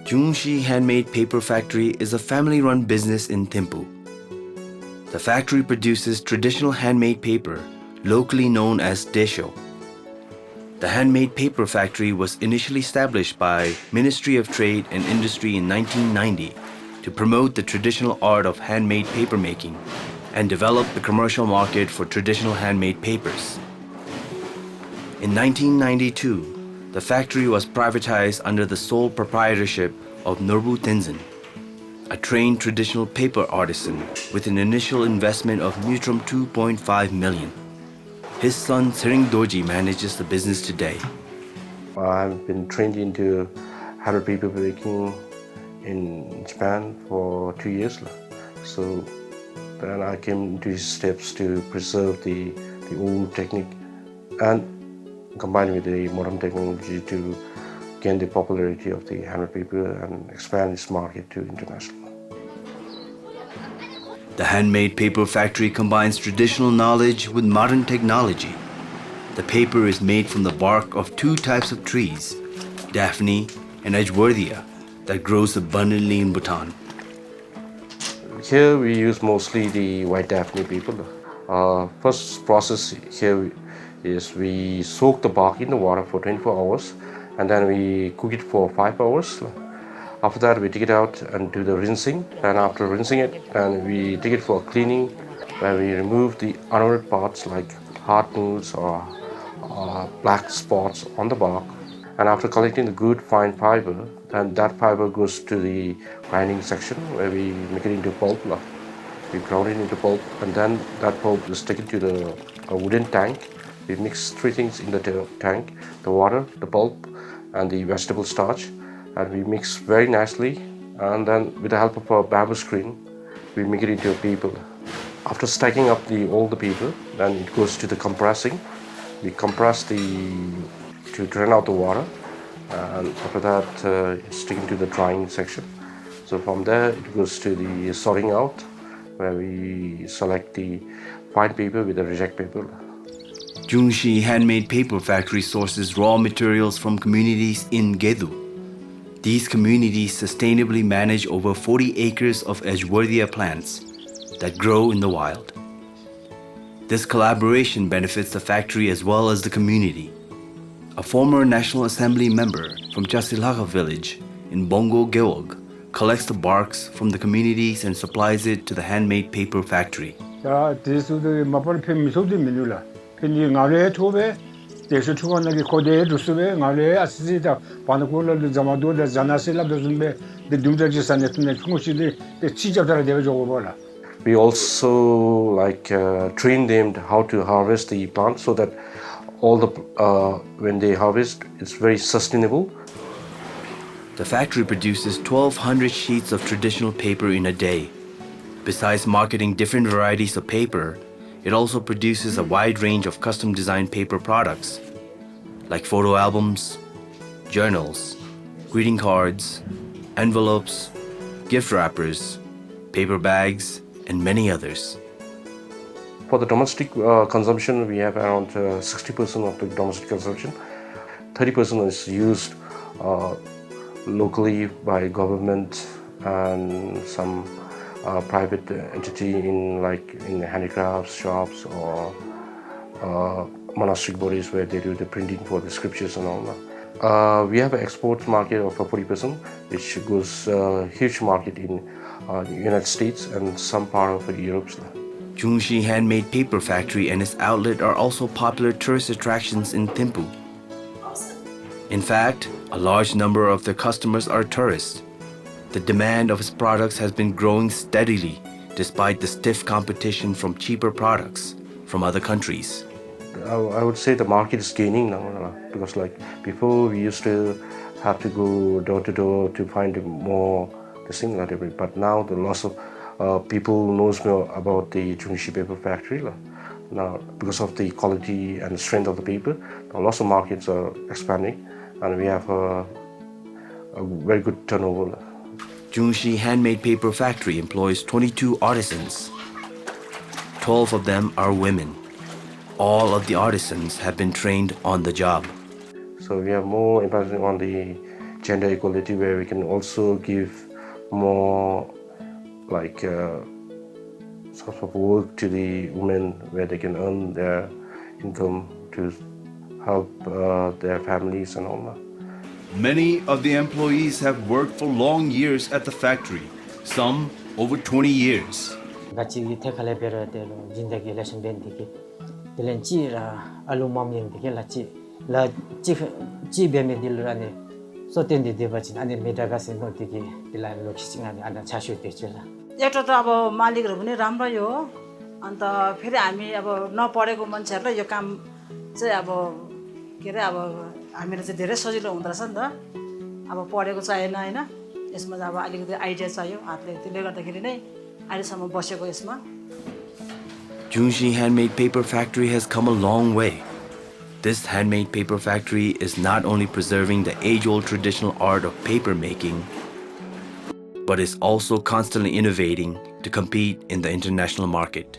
Jungshi Handmade Paper Factory is a family-run business in Thimphu. The factory produces traditional handmade paper, locally known as desho. The Handmade Paper Factory was initially established by Ministry of Trade and Industry in 1990 to promote the traditional art of handmade paper making and develop the commercial market for traditional handmade papers. In 1992, the factory was privatized under the sole proprietorship of Norbu Tenzin, a trained traditional paper artisan with an initial investment of 2.5 million. His son Sering Doji manages the business today. I've been trained into handmade paper making in Japan for 2 years. So then I came to these steps to preserve the old technique and combine with the modern technology to gain the popularity of the handmade paper and expand its market to international. The Handmade Paper Factory combines traditional knowledge with modern technology. The paper is made from the bark of two types of trees, Daphne and Edgeworthia, that grows abundantly in Bhutan. Here we use mostly the white Daphne paper. First process here is we soak the bark in the water for 24 hours and then we cook it for 5 hours. After that we take it out and do the rinsing, and after rinsing it then we take it for cleaning where we remove the unwanted parts like hard noods or black spots on the bark. And after collecting the good fine fiber, then that fiber goes to the grinding section where we make it into pulp. We ground it into pulp and then that pulp is taken to a wooden tank. We mix three things in the tank: the water, the pulp and the vegetable starch, and we mix very nicely, and then with the help of a bamboo screen we make it into a paper. After stacking up all the paper, then it goes to the compressing. We compress to drain out the water, and after that it's taken to the drying section. So from there it goes to the sorting out where we select the fine paper with the reject paper. Jungshi Handmade Paper Factory sources raw materials from communities in Gedu. These communities sustainably manage over 40 acres of Edgeworthia plants that grow in the wild. This collaboration benefits the factory as well as the community. A former National Assembly member from Chasilaka village in Bongo Gewog collects the barks from the communities and supplies it to the Handmade Paper Factory. We also train them how to harvest the plant so that when they harvest, it's very sustainable. The factory produces 1,200 sheets of traditional paper in a day. Besides marketing different varieties of paper, it also produces a wide range of custom-designed paper products like photo albums, journals, greeting cards, envelopes, gift wrappers, paper bags, and many others. For the domestic consumption, we have around 60% of the domestic consumption. 30% is used locally by government and some private entity in handicrafts shops or monastic bodies where they do the printing for the scriptures and all that. We have an export market of 40%, which goes a huge market in the United States and some part of Europe. Jungshi Handmade Paper Factory and its outlet are also popular tourist attractions in Thimphu. In fact, a large number of their customers are tourists. The demand of its products has been growing steadily despite the stiff competition from cheaper products from other countries. I would say the market is gaining now because before we used to have to go door to door to find more the similar, but now the lots of people knows more about the Jungshi Paper Factory. Now because of the quality and strength of the paper, lots of markets are expanding and we have a very good turnover. Jungshi Handmade Paper Factory employs 22 artisans. 12 of them are women. All of the artisans have been trained on the job. So we have more emphasis on the gender equality, where we can also give more like sort of work to the women, where they can earn their income to help their families and all that. Many of the employees have worked for long years at the factory, some over 20 years. 같이 태칼에 베르데로 진데기 레슨 벤디기 딜렌지라 알루미늄 디게 라치 라치 지베메딜라네 소텐디 데바진 아니 메다가세 노티기 딜라 लोकिसिङाले आना छासु देचला एउटा त अब मालिकहरु पनि राम्रै हो अन्त फेरि हामी अब नपढेको मान्छेहरुलाई यो काम चाहिँ अब के रे अब हामीलाई चाहिँ धेरै सजिलो हुँदो रहेछ नि त अब पढेको चाहिएन हैन यसमा अब अलिकति आइडिया चाहियो हातले त्यसले गर्दाखेरि नै अहिलेसम्म बसेको यसमा Jungshi Handmade Paper Factory has come a long way. This handmade paper factory is not only preserving the age-old traditional art of paper making, but is also constantly innovating to compete in the international market.